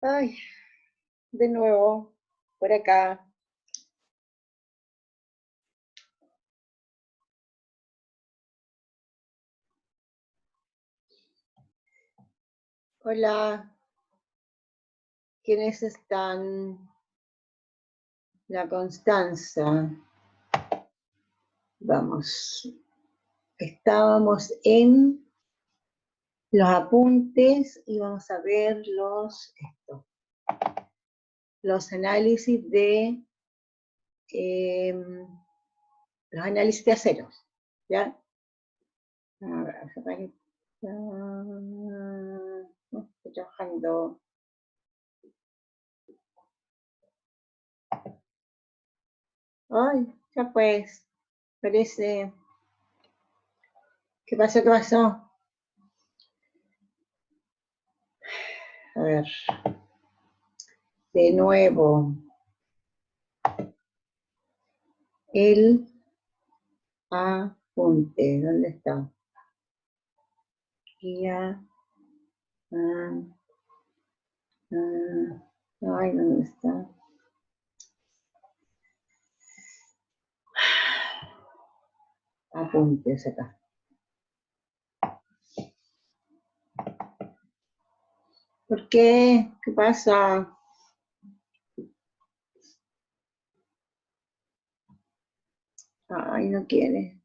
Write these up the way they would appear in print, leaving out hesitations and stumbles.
Ay, de nuevo, por acá. Hola, ¿quiénes están? La Constanza. Vamos. Estábamos en los apuntes y vamos a ver los análisis de los análisis de aceros. ¿Ya? A ver, estoy trabajando. Ay, ya pues, parece. ¿Qué pasó? ¿Qué pasó? A ver. De nuevo. El apunte. ¿Dónde está? Guía. Ay, ¿dónde está? Apuntes acá. ¿Por qué? ¿Qué pasa? Ay, no quiere.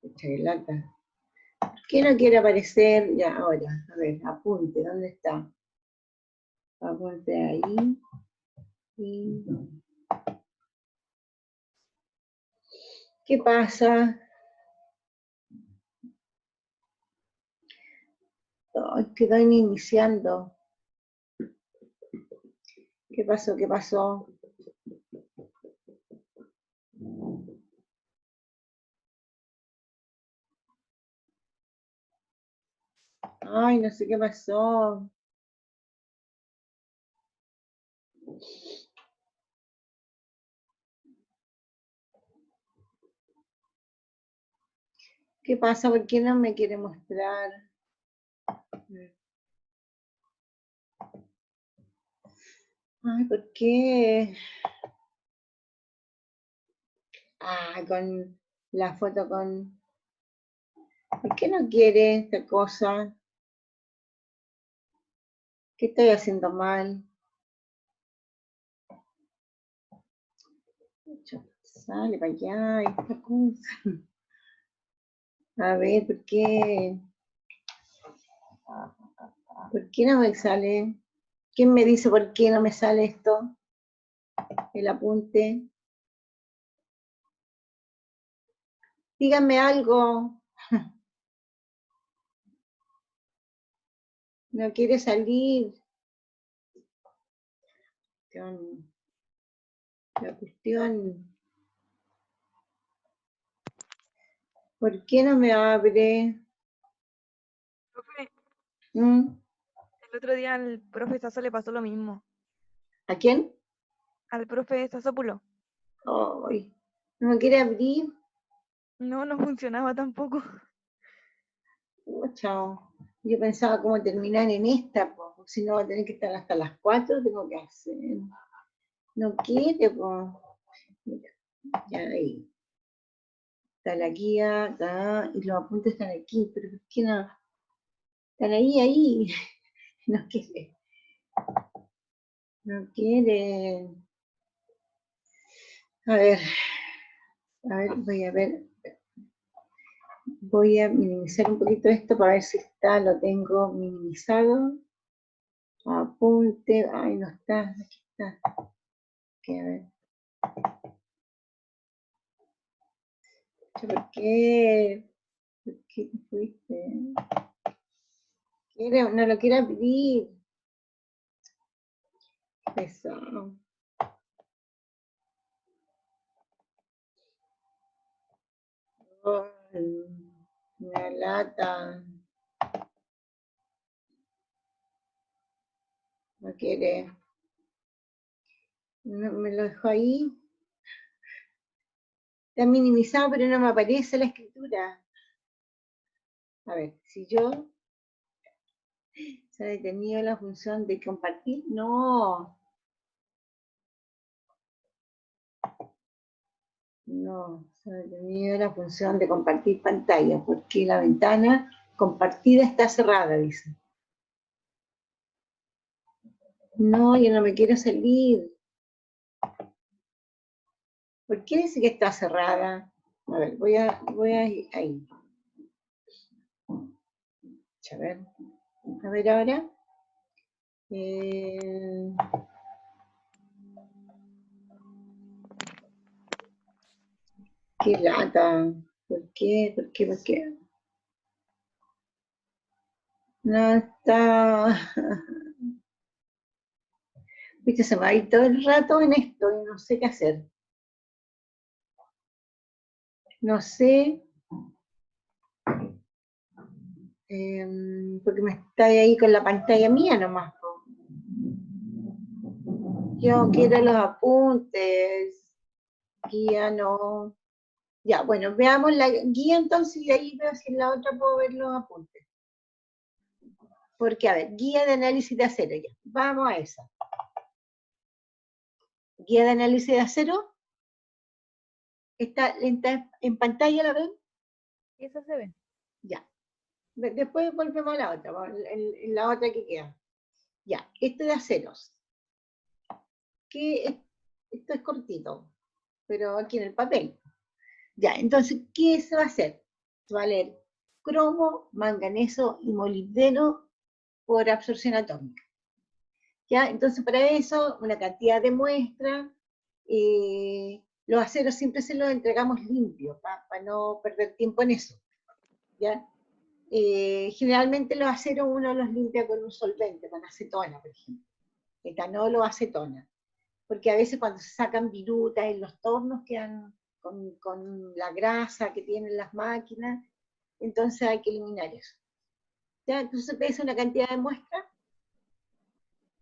Pucha, qué lata. ¿Por qué no quiere aparecer? Ya, ahora. A ver, apunte. ¿Dónde está? Apunte ahí. Y... ¿Qué pasa? Ay, quedó iniciando. ¿Qué pasó? ¿Qué pasó? Ay, no sé qué pasó. ¿Qué pasa? ¿Por qué no me quiere mostrar? Ay, ¿por qué? Ah, con la foto con... ¿Por qué no quiere esta cosa? ¿Qué estoy haciendo mal? Sale para allá esta cosa. A ver, ¿por qué? ¿Por qué no me sale? ¿Quién me dice por qué no me sale esto? El apunte. Díganme algo. No quiere salir. La cuestión. ¿Por qué no me abre? Profe, ¿Mm? el otro día al profe Sasso le pasó lo mismo. ¿A quién? Al profe Sassopulo. Ay, no me quiere abrir. No, no funcionaba tampoco. Chao. Yo pensaba cómo terminar en esta, pues. Si no va a tener que estar hasta las 4, tengo que hacer. No quiere, pues. Mira, ya ahí. Está la guía, está, y los apuntes están aquí, pero ¿por qué no? Están ahí. No quiere. No quiere. A ver, voy a ver. Voy a minimizar un poquito esto para ver si está, lo tengo minimizado. Apunte, ay, no está, aquí está. Okay, a ver. ¿Por qué? ¿Por qué te fuiste? No lo quiero abrir. Pesado. Ay, una lata. No quiere. No, me lo dejó ahí. Está minimizado, pero no me aparece la escritura. A ver, si yo Se ha detenido la función de compartir. No. No, se ha detenido la función de compartir pantalla, porque la ventana compartida está cerrada, dice. No, yo no me quiero salir. ¿Por qué dice que está cerrada? A ver, voy a ahí. A ver ahora. Qué lata. ¿Por qué? ¿Por qué? ¿Por qué? No está. Viste, se me va a ir todo el rato en esto y no sé qué hacer. No sé. Porque me está ahí con la pantalla mía nomás. Yo quiero los apuntes. Guía no. Ya, bueno, veamos la guía entonces y ahí veo si en la otra puedo ver los apuntes. Porque, a ver, guía de análisis de acero, ya. Vamos a esa. Guía de análisis de acero. ¿Está en pantalla, la ven? Eso se ve. Ya. Después volvemos a la otra, en la otra que queda. Ya, este de aceros. Esto es cortito, pero aquí en el papel. Ya, entonces, ¿qué se va a hacer? Se va a leer cromo, manganeso y molibdeno por absorción atómica. ¿Ya? Entonces, para eso, una cantidad de muestras. Los aceros siempre se los entregamos limpios, para no perder tiempo en eso. ¿Ya? Generalmente los aceros uno los limpia con un solvente, con acetona, por ejemplo. Etanol o acetona. Porque a veces cuando se sacan virutas en los tornos quedan con la grasa que tienen las máquinas, entonces hay que eliminar eso. ¿Ya? Entonces se pesa una cantidad de muestra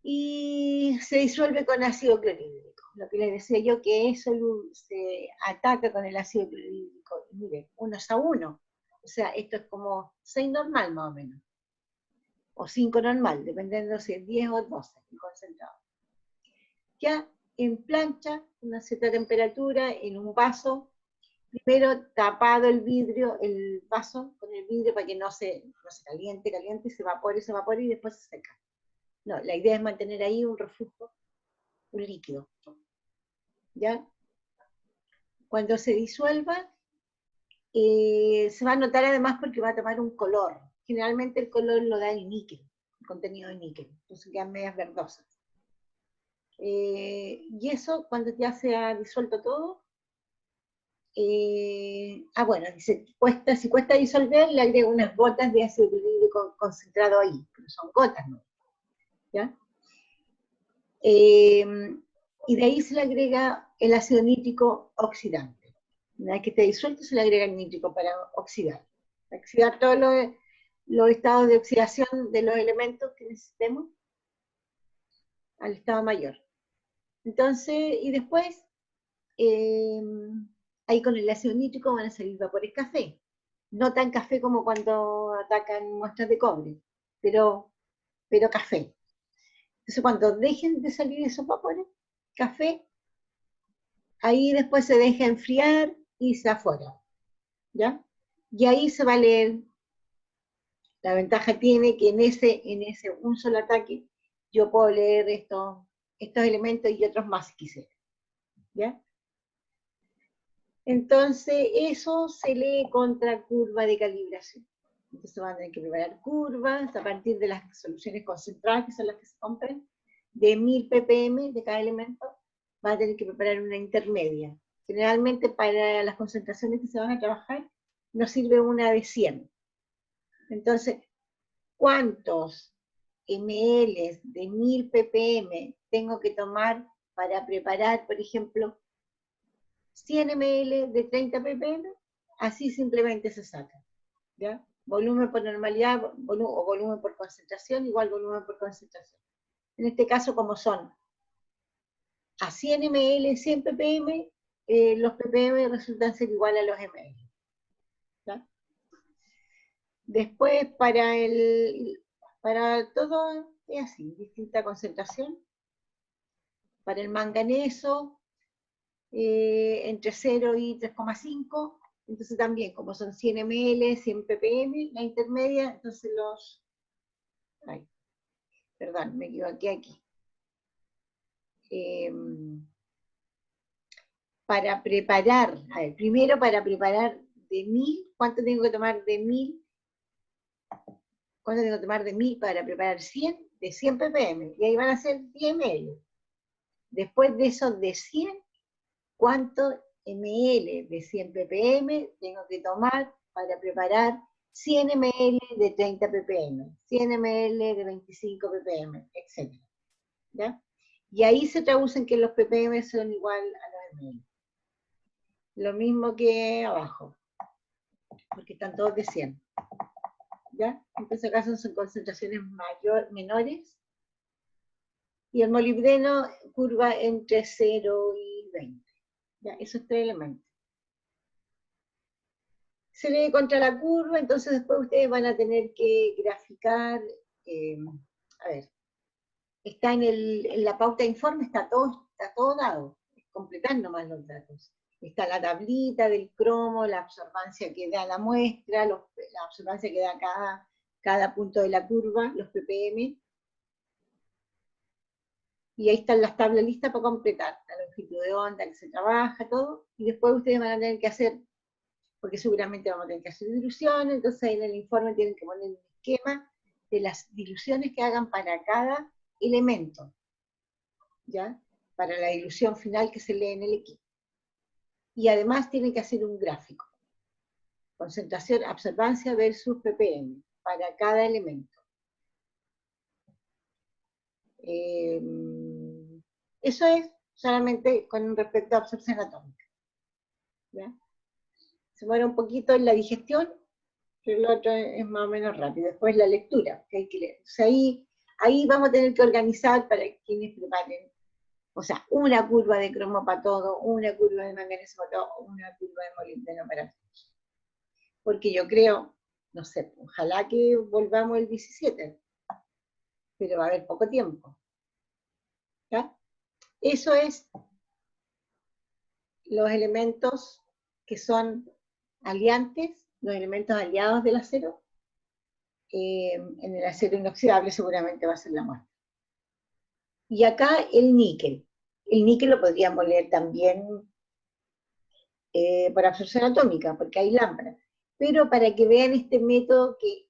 y se disuelve con ácido clorhídrico. Lo que les decía yo, que eso se ataca con el ácido clorhídrico. Y miren, 1:1. O sea, esto es como 6 normal más o menos. O 5 normal, dependiendo si es 10 o 12 el concentrado. Ya en plancha, una cierta temperatura, en un vaso, primero tapado el vidrio, el vaso con el vidrio para que no se caliente, se evapore y después se seca. No, la idea es mantener ahí un refugio, un líquido. ¿Ya? Cuando se disuelva, se va a notar además porque va a tomar un color. Generalmente el color lo da el níquel, el contenido de níquel, entonces quedan medias verdosas. Y eso, cuando ya se ha disuelto todo, bueno, dice, si cuesta disolver, le agrego unas gotas de ácido clorhídrico concentrado ahí, pero son gotas, ¿no? ¿Ya? Y de ahí se le agrega el ácido nítrico oxidante. Una vez que esté disuelto, se le agrega el nítrico para oxidar todos los estados de oxidación de los elementos que necesitemos al estado mayor. Entonces, y después, ahí con el ácido nítrico van a salir vapores café. No tan café como cuando atacan muestras de cobre, pero café. Entonces, cuando dejen de salir esos vapores, café, ahí después se deja enfriar y se afuera, ¿ya? Y ahí se va a leer. La ventaja tiene que en ese un solo ataque yo puedo leer estos elementos y otros más si quisiera, ¿ya? Entonces, eso se lee contra curva de calibración. Entonces van a tener que preparar curvas a partir de las soluciones concentradas, que son las que se compran, de 1000 ppm de cada elemento, van a tener que preparar una intermedia. Generalmente para las concentraciones que se van a trabajar, nos sirve una de 100. Entonces, ¿cuántos ml de 1000 ppm tengo que tomar para preparar, por ejemplo, 100 ml de 30 ppm? Así simplemente se saca, ¿ya? Volumen por normalidad o volumen por concentración, igual volumen por concentración. En este caso, como son a 100 ml, 100 ppm, los ppm resultan ser igual a los ml. ¿Ya? Después, para el Para todo es así, distinta concentración. Para el manganeso, entre 0 y 3,5. Entonces también, como son 100 ml, 100 ppm, la intermedia, entonces ay, perdón, me equivoqué aquí. Para preparar, a ver, primero para preparar de 1000, ¿cuánto tengo que tomar de 1000? ¿Cuánto tengo que tomar de 1000 para preparar 100? De 100 ppm, y ahí van a ser 10 ml. Después de eso, de 100, ¿cuánto ml de 100 ppm tengo que tomar para preparar 100 ml de 30 ppm, 100 ml de 25 ppm, etc. ¿Ya? Y ahí se traducen que los ppm son igual a los ml. Lo mismo que abajo, porque están todos de 100. ¿Ya? Entonces acá son concentraciones menores. Y el molibdeno curva entre 0 y 20. ¿Ya? Esos 3 elementos. Se lee contra la curva, entonces después ustedes van a tener que graficar, a ver, está en la pauta de informe, está todo dado, es completar nomás los datos. Está la tablita del cromo, la absorbancia que da la muestra, la absorbancia que da cada punto de la curva, los ppm, y ahí están las tablas listas para completar, la longitud de onda que se trabaja, todo, y después ustedes van a tener que hacer, porque seguramente vamos a tener que hacer diluciones, entonces ahí en el informe tienen que poner un esquema de las diluciones que hagan para cada elemento, ¿ya? Para la dilución final que se lee en el equipo. Y además tienen que hacer un gráfico, concentración, absorbancia versus ppm, para cada elemento. Eso es solamente con respecto a absorción atómica. ¿Ya? Se muere un poquito en la digestión, pero el otro es más o menos rápido. Después la lectura, que hay que leer. O sea, ahí vamos a tener que organizar para quienes preparen, o sea, una curva de cromo para todo, una curva de manganeso para todo, una curva de molibdeno para todos. Porque yo creo, no sé, ojalá que volvamos el 17, pero va a haber poco tiempo. ¿Ya? Eso es los elementos que son aliantes, los elementos aliados del acero. En el acero inoxidable seguramente va a ser la muestra. Y acá el níquel. El níquel lo podríamos leer también por absorción atómica, porque hay lámparas. Pero para que vean este método, que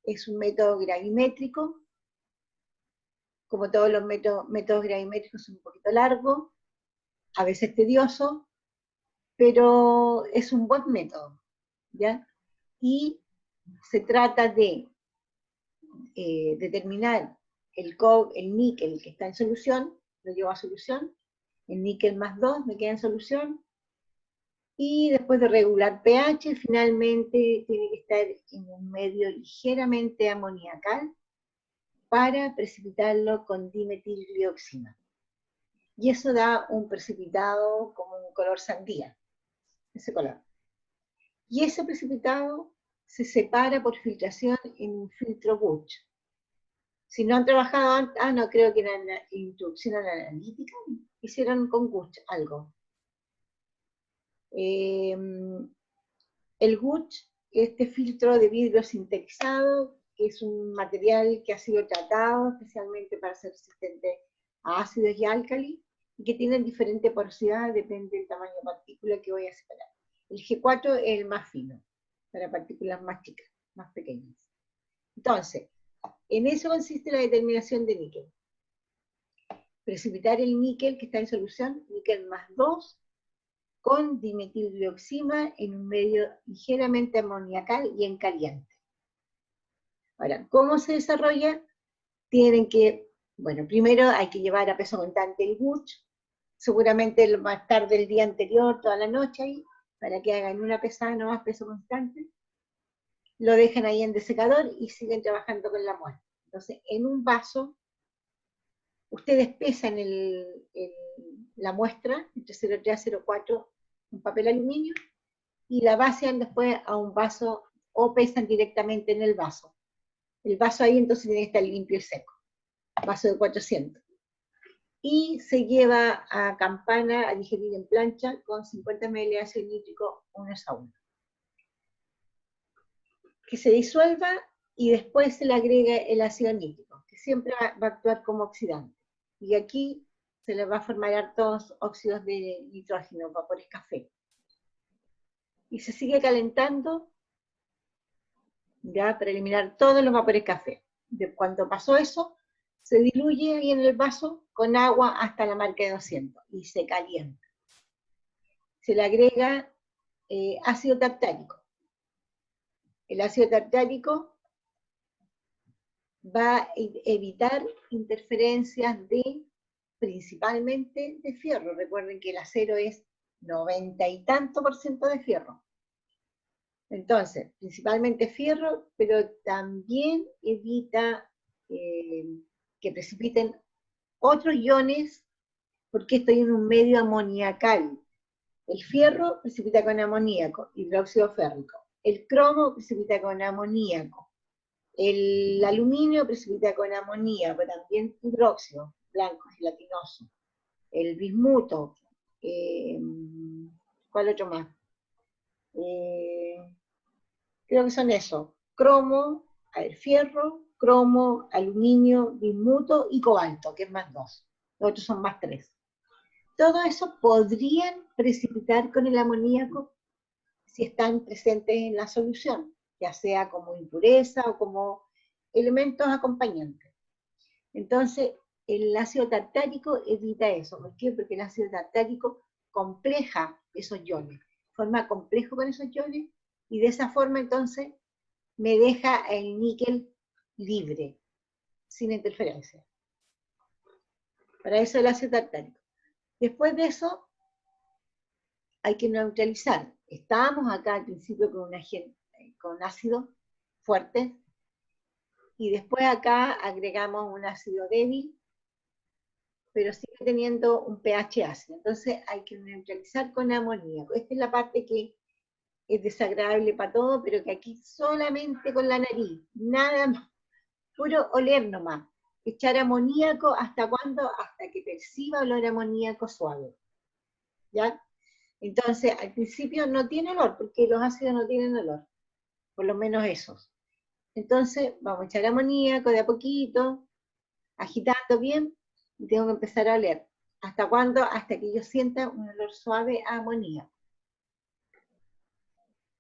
es un método gravimétrico, como todos los métodos gravimétricos, es un poquito largo, a veces tedioso, pero es un buen método, ¿ya? Y se trata de determinar el níquel que está en solución, lo llevo a solución, el níquel más 2 me queda en solución, y después de regular pH, finalmente tiene que estar en un medio ligeramente amoniacal para precipitarlo con dimetilglioxima. Y eso da un precipitado como un color sandía, ese color. Y ese precipitado se separa por filtración en un filtro Buch. Si no han trabajado, no, creo que era introducción a la analítica, hicieron con Guch algo. El Guch, este filtro de vidrio sintetizado, que es un material que ha sido tratado especialmente para ser resistente a ácidos y álcalis, y que tienen diferente porosidad, depende del tamaño de partícula que voy a separar. El G4 es el más fino, para partículas más chicas, más pequeñas. Entonces, en eso consiste la determinación de níquel. Precipitar el níquel que está en solución, níquel más 2, con dimetilglioxima en un medio ligeramente amoniacal y en caliente. Ahora, ¿cómo se desarrolla? Tienen que, bueno, primero hay que llevar a peso constante el Guch, seguramente más tarde el día anterior, toda la noche ahí, para que hagan una pesada nomás peso constante. Lo dejan ahí en desecador y siguen trabajando con la muestra. Entonces, en un vaso, ustedes pesan la muestra entre 0,3 y 0,4, un papel aluminio, y la vacian después a un vaso o pesan directamente en el vaso. El vaso ahí entonces tiene que estar limpio y seco. Vaso de 400. Y se lleva a campana a digerir en plancha con 50 ml de ácido nítrico 1:1. Que se disuelva y después se le agrega el ácido nítrico, que siempre va a actuar como oxidante. Y aquí se le va a formar hartos óxidos de nitrógeno, vapores café. Y se sigue calentando ya para eliminar todos los vapores café. Cuando pasó eso, se diluye ahí en el vaso con agua hasta la marca de 200 y se calienta. Se le agrega ácido tartárico. El ácido tartárico va a evitar interferencias principalmente de fierro. Recuerden que el acero es 90 y tanto % de fierro. Entonces, principalmente fierro, pero también evita que precipiten otros iones, porque estoy en un medio amoniacal. El fierro precipita con amoníaco, hidróxido férrico. El cromo precipita con amoníaco. El aluminio precipita con amoníaco, también hidróxido, blanco, gelatinoso. El bismuto, ¿cuál otro más? Creo que son eso. Cromo, fierro, cromo, aluminio, bismuto y cobalto, que es más 2. Los otros son más 3. Todo eso podrían precipitar con el amoníaco si están presentes en la solución, ya sea como impureza o como elementos acompañantes. Entonces, el ácido tartárico evita eso. ¿Por qué? Porque el ácido tartárico compleja esos iones, forma complejo con esos iones, y de esa forma entonces me deja el níquel libre, sin interferencia. Para eso el ácido tartárico. Después de eso, hay que neutralizar. Estábamos acá al principio con ácido fuerte, y después acá agregamos un ácido débil, pero sigue teniendo un pH ácido. Entonces hay que neutralizar con amoníaco. Esta es la parte que es desagradable para todo, pero que aquí solamente con la nariz, nada más, puro oler nomás. Echar amoníaco, ¿hasta cuándo? Hasta que perciba olor a amoníaco suave. ¿Ya? Entonces, al principio no tiene olor, porque los ácidos no tienen olor, por lo menos esos. Entonces, vamos a echar amoníaco de a poquito, agitando bien, y tengo que empezar a oler. ¿Hasta cuándo? Hasta que yo sienta un olor suave a amoníaco.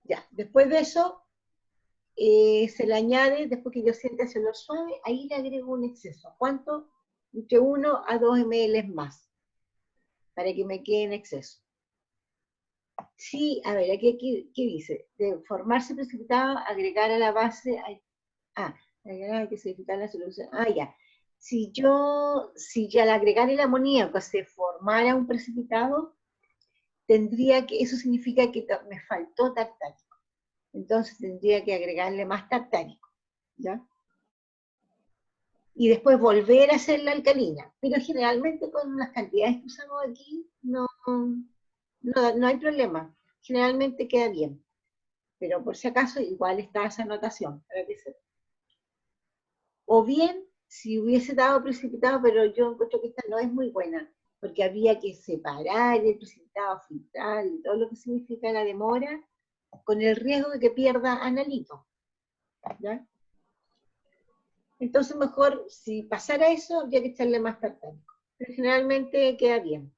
Ya, después de eso, se le añade, después que yo sienta ese olor suave, ahí le agrego un exceso. ¿Cuánto? Entre 1 a 2 ml más, para que me quede en exceso. Sí, a ver, aquí ¿qué dice? De formarse precipitado, agregar a la base, agregar hay que solidificar la solución. Ya. Si ya al agregar el amoníaco se formara un precipitado, eso significa que me faltó tartárico. Entonces tendría que agregarle más tartárico, ¿ya? Y después volver a hacer la alcalina. Pero generalmente con las cantidades que usamos aquí, no hay problema. Generalmente queda bien. Pero por si acaso, igual está esa anotación, para que sepa. O bien, si hubiese dado precipitado, pero yo encuentro que esta no es muy buena, porque había que separar el precipitado, filtrar, y todo lo que significa la demora, con el riesgo de que pierda analito, ¿ya? Entonces mejor, si pasara eso, habría que echarle más tartárico. Pero generalmente queda bien.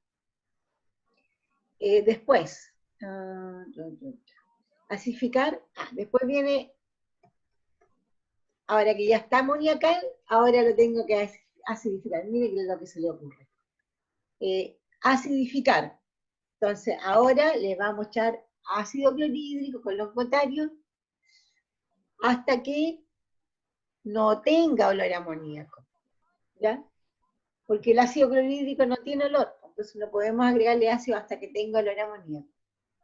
Después, acidificar. Después viene, ahora que ya está amoniacal, ahora lo tengo que acidificar. Mire lo que se le ocurre. Acidificar. Entonces, ahora le vamos a echar ácido clorhídrico con los gotarios hasta que no tenga olor a amoníaco, ¿ya? Porque el ácido clorhídrico no tiene olor, entonces no podemos agregarle ácido hasta que tenga olor a amoníaco,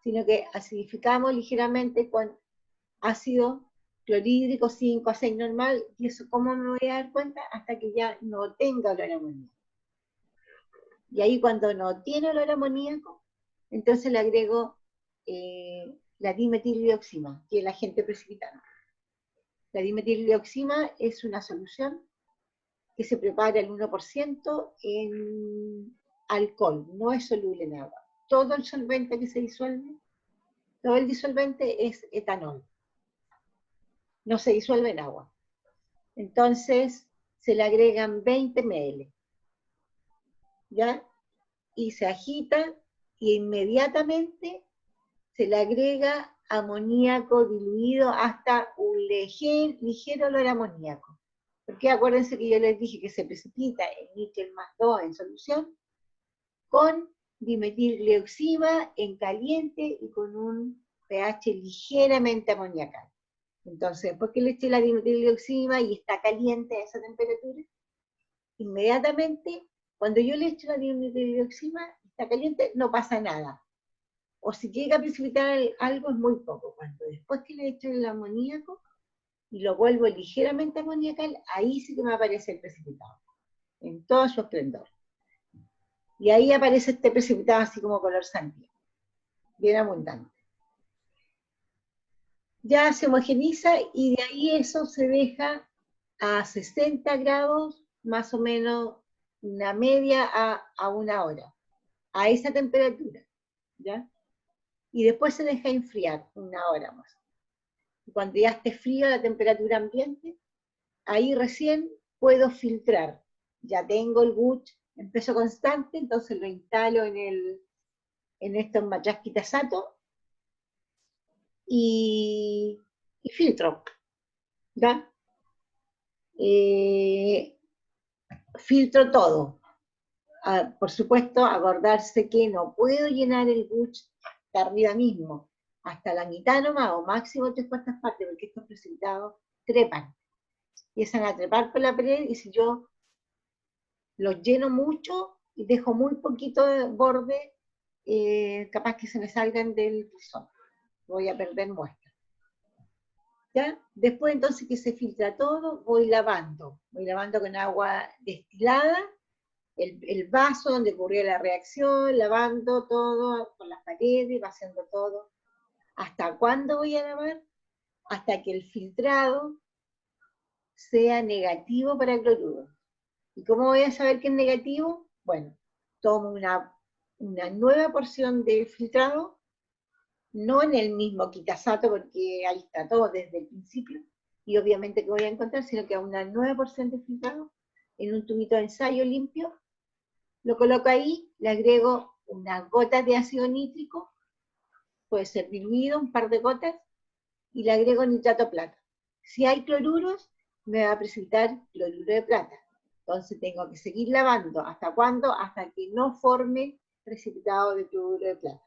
sino que acidificamos ligeramente con ácido clorhídrico 5 a 6 normal, y eso, ¿cómo me voy a dar cuenta? Hasta que ya no tenga olor a amoníaco. Y ahí cuando no tiene olor a amoníaco, entonces le agrego la dimetildioxima, que es el agente precipitante. La dimetilglioxima es una solución que se prepara el 1% en alcohol, no es soluble en agua. Todo el solvente que se disuelve, todo el disolvente es etanol. No se disuelve en agua. Entonces se le agregan 20 ml, ¿ya? Y se agita y inmediatamente se le agrega amoníaco diluido hasta un ligero olor a amoníaco. Porque acuérdense que yo les dije que se precipita el níquel más 2 en solución con dimetilglioxima en caliente y con un pH ligeramente amoniacal. Entonces, después que le eché la dimetilglioxima y está caliente a esa temperatura, inmediatamente, cuando yo le echo la dimetilglioxima, está caliente, no pasa nada. O si llega a precipitar algo, es muy poco. Cuando después que le echo el amoníaco y lo vuelvo ligeramente amoniacal, ahí sí que me aparece el precipitado, en todo su esplendor. Y ahí aparece este precipitado así como color sandía, bien abundante. Ya se homogeniza y de ahí eso se deja a 60 grados, más o menos una media a 1 hora, a esa temperatura, ¿ya? Y después se deja enfriar 1 hora más. Y cuando ya esté frío la temperatura ambiente, ahí recién puedo filtrar. Ya tengo el Gucci en peso constante, entonces lo instalo en estos Machaski Tasato y filtro, ¿ya? Filtro todo. Por supuesto, acordarse que no puedo llenar el Gucci hasta arriba mismo, hasta la mitad nomás, o máximo 3/4 partes, porque estos precipitados trepan. Empiezan a trepar por la pared, y si yo los lleno mucho y dejo muy poquito de borde, capaz que se me salgan del crisol. Voy a perder muestra. ¿Ya? Después entonces que se filtra todo, voy lavando con agua destilada, el vaso donde ocurrió la reacción, lavando todo con las paredes, vaciando todo. ¿Hasta cuándo voy a lavar? Hasta que el filtrado sea negativo para cloruro. ¿Y cómo voy a saber que es negativo? Bueno, tomo una nueva porción de filtrado, no en el mismo Kitasato, porque ahí está todo desde el principio, y obviamente que voy a encontrar, sino que a una nueva porción de filtrado, en un tubito de ensayo limpio, lo coloco ahí, le agrego unas gotas de ácido nítrico, puede ser diluido, un par de gotas, y le agrego nitrato de plata. Si hay cloruros, me va a precipitar cloruro de plata. Entonces tengo que seguir lavando. ¿Hasta cuándo? Hasta que no forme precipitado de cloruro de plata.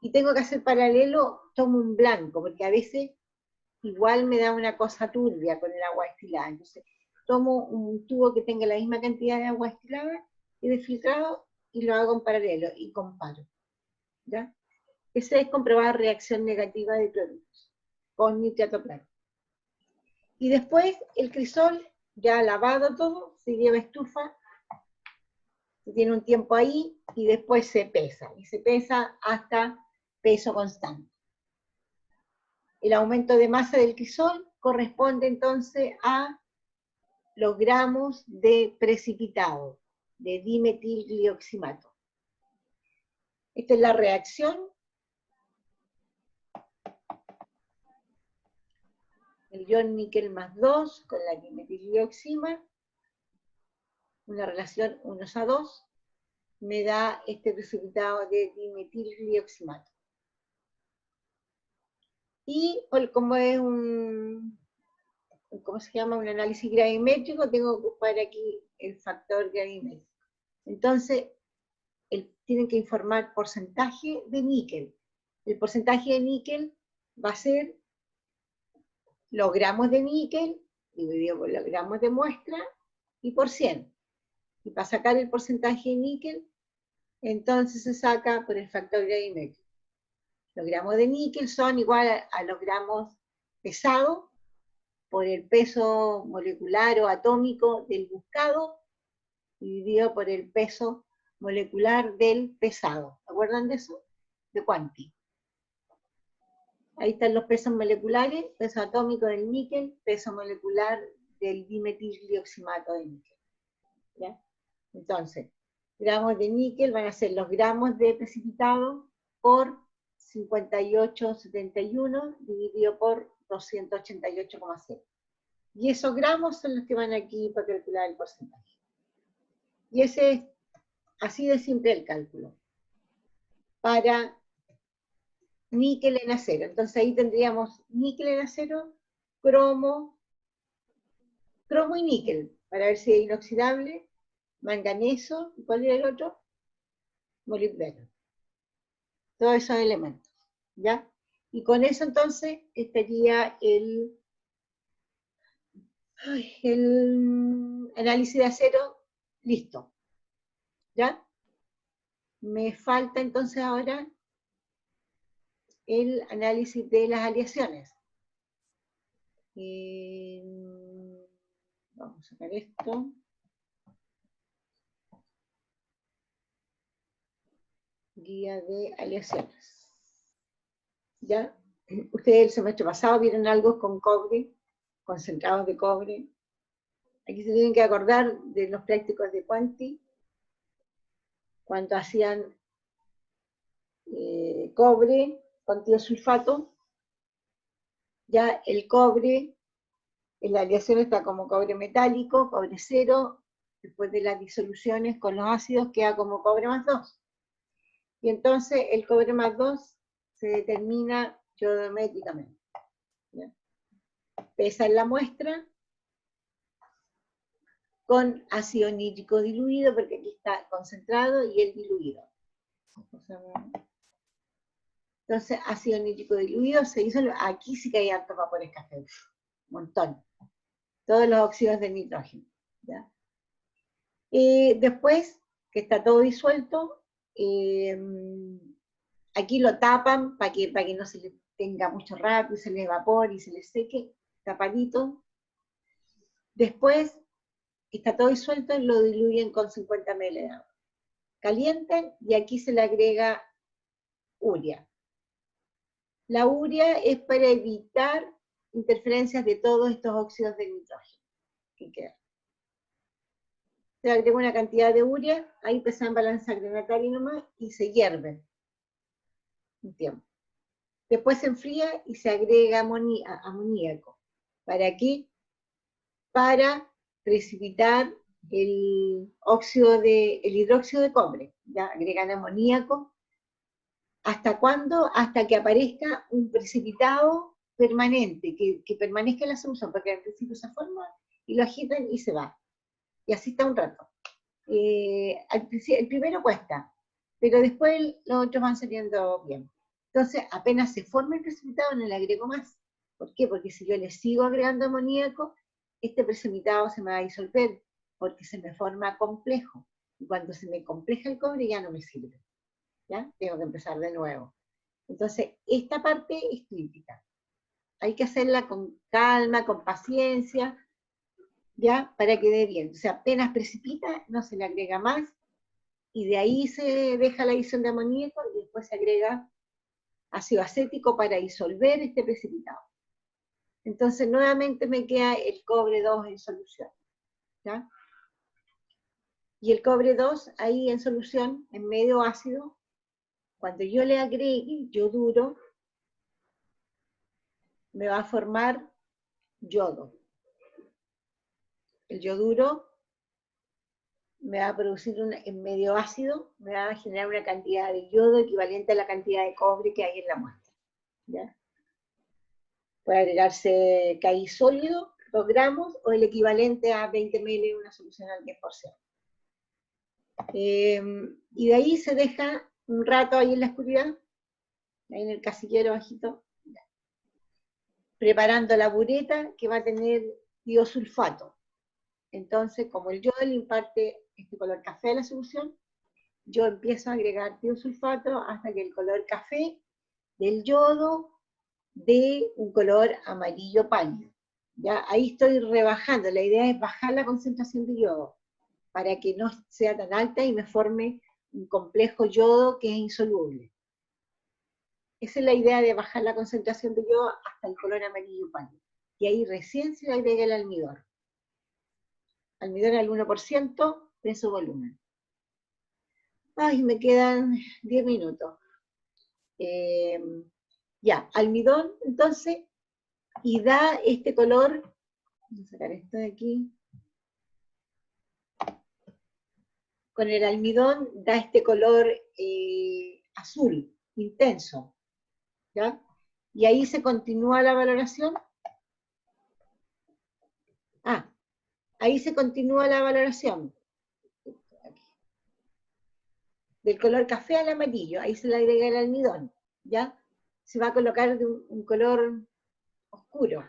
Y tengo que hacer paralelo, tomo un blanco, porque a veces igual me da una cosa turbia con el agua destilada. Entonces tomo un tubo que tenga la misma cantidad de agua destilada y de filtrado y lo hago en paralelo y comparo. ¿Ya? Esa es comprobar reacción negativa de cloruros con nitrato de plata. Y después el crisol, ya lavado todo, se lleva a estufa, se tiene un tiempo ahí y después se pesa. Y se pesa hasta peso constante. El aumento de masa del crisol corresponde entonces a los gramos de precipitado, de dimetilglioximato. Esta es la reacción. El ion níquel más 2 con la dimetilglioxima, una relación 1:2, me da este precipitado de dimetilglioximato. Y como es ¿cómo se llama? Un análisis gravimétrico, tengo que ocupar aquí el factor gravimétrico. Entonces, tienen que informar porcentaje de níquel. El porcentaje de níquel va a ser los gramos de níquel dividido por los gramos de muestra y por 100. Y para sacar el porcentaje de níquel, entonces se saca por el factor gravimétrico. Los gramos de níquel son igual a los gramos pesados por el peso molecular o atómico del buscado dividido por el peso molecular del pesado. ¿Se acuerdan de eso? De Quanti. Ahí están los pesos moleculares, peso atómico del níquel, peso molecular del dimetilioximato de níquel. ¿Ya? Entonces, gramos de níquel van a ser los gramos de precipitado por 58,71 dividido por 288,0. Y esos gramos son los que van aquí para calcular el porcentaje. Y ese es así de simple el cálculo. Para níquel en acero. Entonces ahí tendríamos níquel en acero, cromo y níquel, para ver si es inoxidable, manganeso, ¿y cuál era el otro? Molibdeno. Todos esos elementos, ¿ya? Y con eso entonces estaría el análisis de acero listo, ¿ya? Me falta entonces ahora el análisis de las aleaciones. Vamos a sacar esto. Guía de aleaciones. ¿Ya? Ustedes el semestre pasado vieron algo con cobre, concentrados de cobre. Aquí se tienen que acordar de los prácticos de Quanti, cuando hacían cobre con tiosulfato. Ya el cobre, en la aleación está como cobre metálico, cobre cero, después de las disoluciones con los ácidos queda como cobre más 2. Y entonces el cobre más 2 se determina yodométricamente. ¿Ya? Pesa en la muestra con ácido nítrico diluido, porque aquí está concentrado y el diluido. Entonces, ácido nítrico diluido se hizo, aquí sí que hay harto vapores café, un montón. Todos los óxidos de nitrógeno. ¿Ya? Después, que está todo disuelto, aquí lo tapan para que no se le tenga mucho rato y se le evapore y se le seque, tapadito. Después, está todo disuelto y lo diluyen con 50 ml de agua. Calientan y aquí se le agrega urea. La urea es para evitar interferencias de todos estos óxidos de nitrógeno que quedan. Se agrega una cantidad de urea, ahí pesa en balanza granataria nomás y se hierve un tiempo. Después se enfría y se agrega amoníaco. ¿Para qué? Para precipitar el hidróxido de cobre. ¿Ya? Agregan amoníaco. ¿Hasta cuándo? Hasta que aparezca un precipitado permanente, que permanezca en la solución, porque al principio se forma y lo agitan y se va. Y así está un rato. El primero cuesta, pero después los otros van saliendo bien. Entonces, apenas se forma el precipitado, no le agrego más. ¿Por qué? Porque si yo le sigo agregando amoníaco, este precipitado se me va a disolver, porque se me forma complejo. Y cuando se me compleja el cobre ya no me sirve. ¿Ya? Tengo que empezar de nuevo. Entonces, esta parte es crítica. Hay que hacerla con calma, con paciencia, ¿ya? Para que dé bien. O sea, apenas precipita, no se le agrega más, y de ahí se deja la adición de amoníaco y después se agrega ácido acético para disolver este precipitado. Entonces, nuevamente me queda el cobre 2 en solución, ¿ya? Y el cobre 2 ahí en solución, en medio ácido, cuando yo le agregue yoduro, me va a formar yodo. El yoduro me va a producir en medio ácido, me va a generar una cantidad de yodo equivalente a la cantidad de cobre que hay en la muestra. ¿Ya? Puede agregarse CAI sólido, 2 gramos, o el equivalente a 20 ml en una solución al 10%. Y de ahí se deja un rato ahí en la oscuridad, ahí en el casillero bajito, preparando la bureta que va a tener tiosulfato. Entonces, como el yodo le imparte este color café a la solución, yo empiezo a agregar tiosulfato hasta que el color café del yodo dé un color amarillo pálido. ¿Ya? Ahí estoy rebajando, la idea es bajar la concentración de yodo para que no sea tan alta y me forme un complejo yodo que es insoluble. Esa es la idea de bajar la concentración de yodo hasta el color amarillo pálido. Y ahí recién se le agrega el almidón. Almidón al 1% de su volumen. Ay, me quedan 10 minutos. Ya, almidón, entonces, y da este color, voy a sacar esto de aquí, con el almidón da este color azul, intenso, ¿ya? Y ahí se continúa la valoración. Ah, ahí se continúa la valoración. Del color café al amarillo, ahí se le agrega el almidón, ¿ya? Se va a colocar de un color oscuro.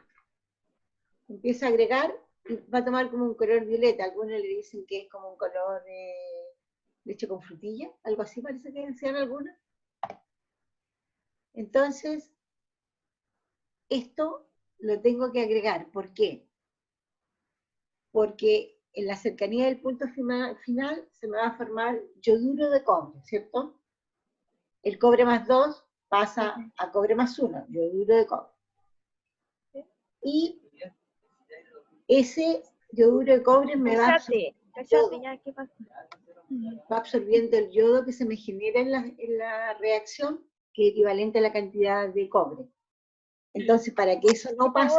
Empieza a agregar y va a tomar como un color violeta. Algunos le dicen que es como un color leche con frutilla, algo así parece que decían algunos. Entonces, esto lo tengo que agregar. ¿Por qué? Porque en la cercanía del punto final se me va a formar yoduro de cobre, ¿cierto? El cobre más 2 pasa a cobre más 1, yoduro de cobre. Y ese yoduro de cobre me va Cállate, ya, ¿qué pasa? va absorbiendo el yodo que se me genera en la reacción, que es equivalente a la cantidad de cobre. Entonces, para que eso no pase,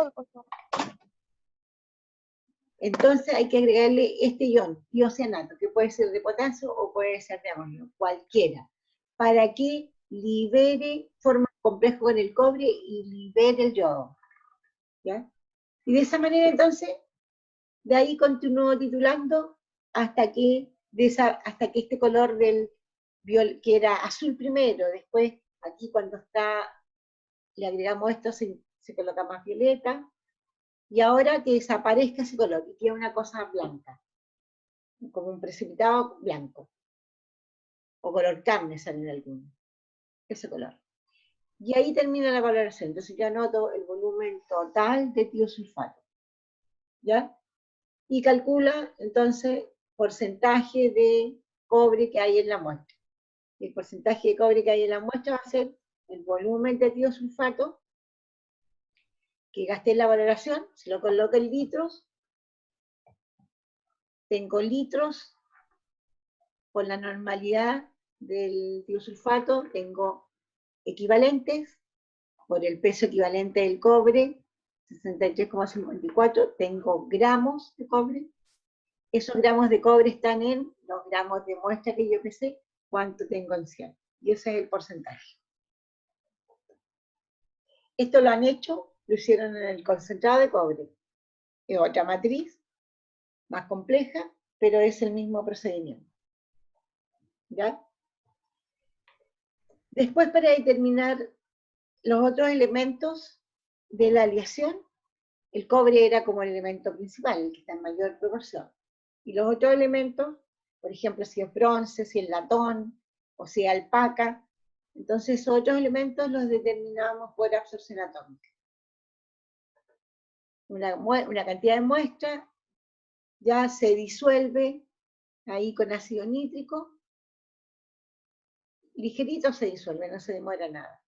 entonces hay que agregarle este ion, tiocianato, que puede ser de potasio o puede ser de amonio, cualquiera, para que libere, forme un complejo con el cobre y libere el yodo. ¿Ya? Y de esa manera, entonces, de ahí continúo titulando hasta que este color que era azul primero, después aquí cuando le agregamos esto se coloca más violeta, y ahora que desaparezca ese color y queda una cosa blanca, como un precipitado blanco, o color carne salen algunos, ese color. Y ahí termina la valoración, entonces yo anoto el volumen total de tiosulfato, ¿ya? Y calcula entonces porcentaje de cobre que hay en la muestra. Y el porcentaje de cobre que hay en la muestra va a ser el volumen de tiosulfato que gasté en la valoración, se lo coloco en litros, tengo litros por la normalidad del tiosulfato, tengo equivalentes por el peso equivalente del cobre, 63,54, tengo gramos de cobre. Esos gramos de cobre están en los gramos de muestra que yo pesé, cuánto tengo en 100. Y ese es el porcentaje. Esto lo han hecho, lo hicieron en el concentrado de cobre. Es otra matriz, más compleja, pero es el mismo procedimiento. ¿Ya? Después, para determinar los otros elementos de la aleación, el cobre era como el elemento principal, el que está en mayor proporción. Y los otros elementos, por ejemplo, si es bronce, si es latón, o si es alpaca, entonces esos otros elementos los determinamos por absorción atómica. Una cantidad de muestra ya se disuelve ahí con ácido nítrico, ligerito se disuelve, no se demora nada,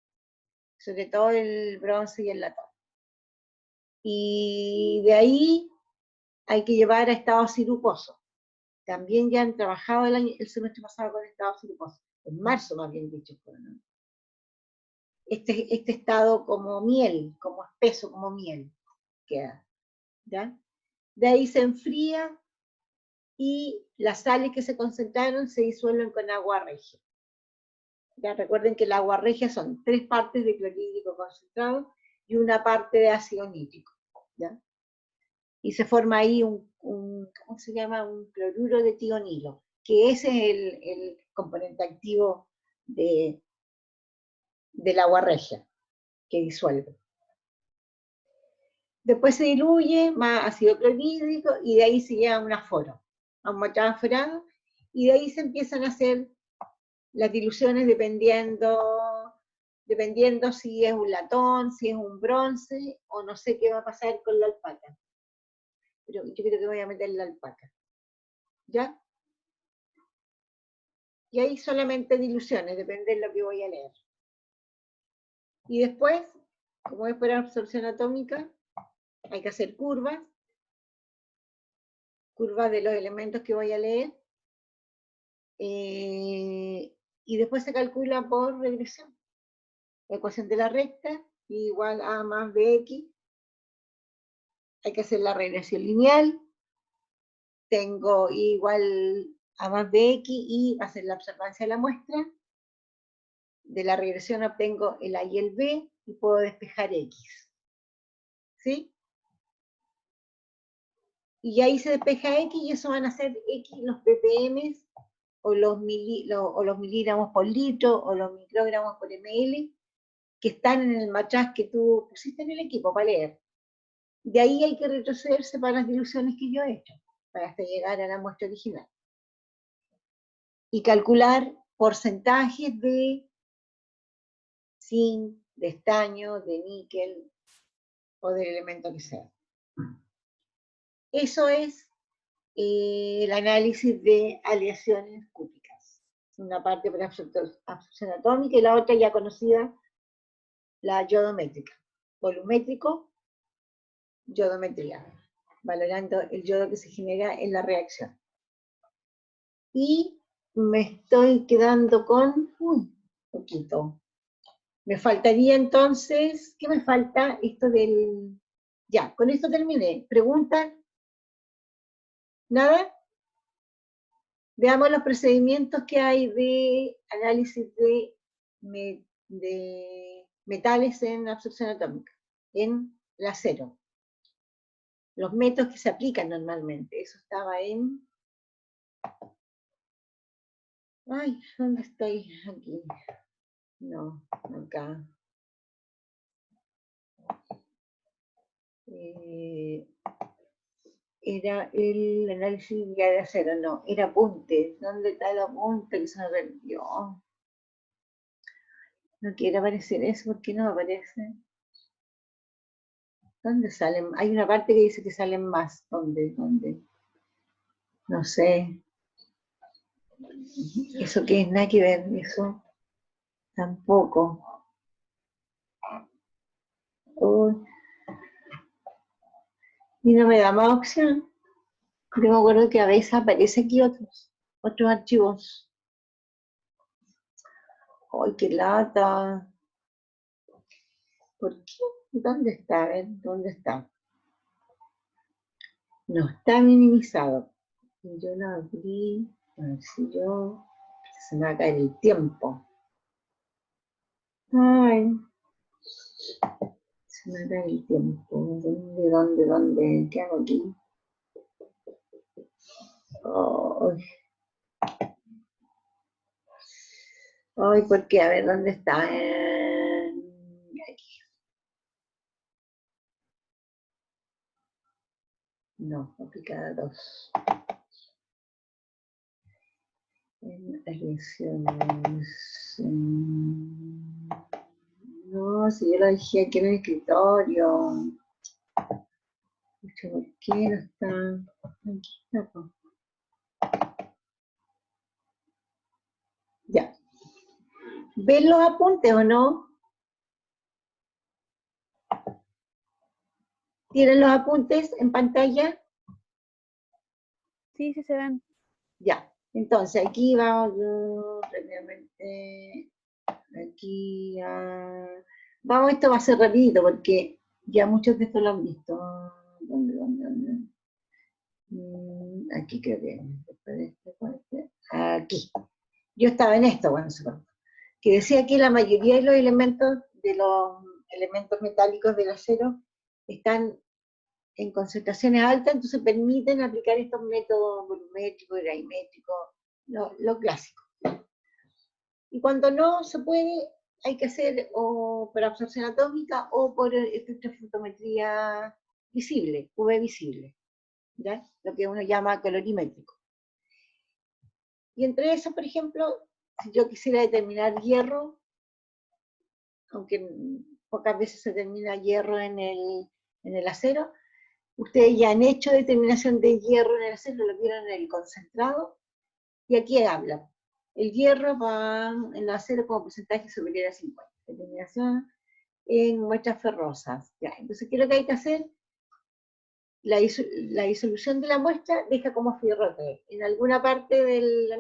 sobre todo el bronce y el latón. Y de ahí hay que llevar a estado siruposo. También ya han trabajado el semestre pasado con estado siruposo, en marzo más bien dicho. ¿No? Este estado como miel, como espeso, como miel, queda. ¿Ya? De ahí se enfría y las sales que se concentraron se disuelven con agua regia. Ya recuerden que el agua regia son 3 partes de clorhídrico concentrado y una parte de ácido nítrico. ¿Ya? Y se forma ahí ¿cómo se llama? Un cloruro de tionilo, que ese es el componente activo del agua regia, que disuelve. Después se diluye más ácido clorhídrico y de ahí se lleva a un aforo, a un metáforado, y de ahí se empiezan a hacer las diluciones dependiendo si es un latón, si es un bronce, o no sé qué va a pasar con la alpaca. Pero yo creo que voy a meter la alpaca. ¿Ya? Y ahí solamente diluciones, depende de lo que voy a leer. Y después, como es por absorción atómica, hay que hacer curvas de los elementos que voy a leer, y después se calcula por regresión. La ecuación de la recta igual a más bx. Hay que hacer la regresión lineal. Tengo igual a más bx y hacer la observancia de la muestra. De la regresión obtengo el a y el b y puedo despejar x. ¿Sí? Y ahí se despeja x y eso van a ser x los ppm o los miligramos por litro o los microgramos por ml que están en el matraz que tú pusiste en el equipo para leer. De ahí hay que retrocederse para las diluciones que yo he hecho, para hasta llegar a la muestra original. Y calcular porcentajes de zinc, de estaño, de níquel o del elemento que sea. Eso es el análisis de aleaciones cúbicas. Una parte por absorción atómica y la otra ya conocida, la yodométrica. Volumétrico, yodometría, valorando el yodo que se genera en la reacción. Y me estoy quedando con poquito. Me faltaría entonces, ¿qué me falta? Esto del... Ya, con esto terminé. ¿Preguntas? ¿Nada? Veamos los procedimientos que hay de análisis de metales en absorción atómica, en el acero. Los métodos que se aplican normalmente. Eso estaba en... Ay, ¿dónde estoy? Aquí. No, acá. Era el análisis de acero, no, era apunte. ¿Dónde está el apunte que se me perdió? No quiere aparecer eso, ¿por qué no aparece? ¿Dónde salen? Hay una parte que dice que salen más. ¿Dónde? No sé. ¿Eso qué es? Nada que ver, eso tampoco. Y no me da más opción. Yo me acuerdo que a veces aparece aquí otros archivos. ¡Ay, qué lata! ¿Por qué? ¿Dónde está? A ver, ¿dónde está? No está minimizado. Yo lo abrí, a ver si yo... Se me va a caer el tiempo. Ay. Se me va a caer el tiempo. ¿Dónde? ¿Qué hago aquí? Ay. Ay, ¿por qué? A ver, ¿dónde está? Aquí. No, aplicada 2. En elecciones. No, si yo lo dejé aquí en el escritorio. ¿Por qué no está? Aquí está. Ya. ¿Ven los apuntes o no? ¿Tienen los apuntes en pantalla? Sí, sí se ven. Ya. Entonces, aquí vamos rápidamente. Aquí. Vamos, esto va a ser rapidito porque ya muchos de estos lo han visto. ¿Dónde? Aquí creo que. Aquí. Yo estaba en esto, bueno, que decía que la mayoría de los elementos metálicos del acero están en concentraciones altas, entonces permiten aplicar estos métodos volumétricos, gravimétricos, lo clásico. Y cuando no se puede, hay que hacer o por absorción atómica o por espectrofotometría visible, UV visible, ¿ya? Lo que uno llama colorimétrico. Y entre eso, por ejemplo, si yo quisiera determinar hierro, aunque pocas veces se determina hierro en el acero, ustedes ya han hecho determinación de hierro en el acero, lo vieron en el concentrado, y aquí habla. El hierro va en el acero como porcentaje superior a 50. Determinación en muestras ferrosas. Ya, entonces, ¿qué es lo que hay que hacer? La disolución de la muestra deja como fierro 3. En alguna parte del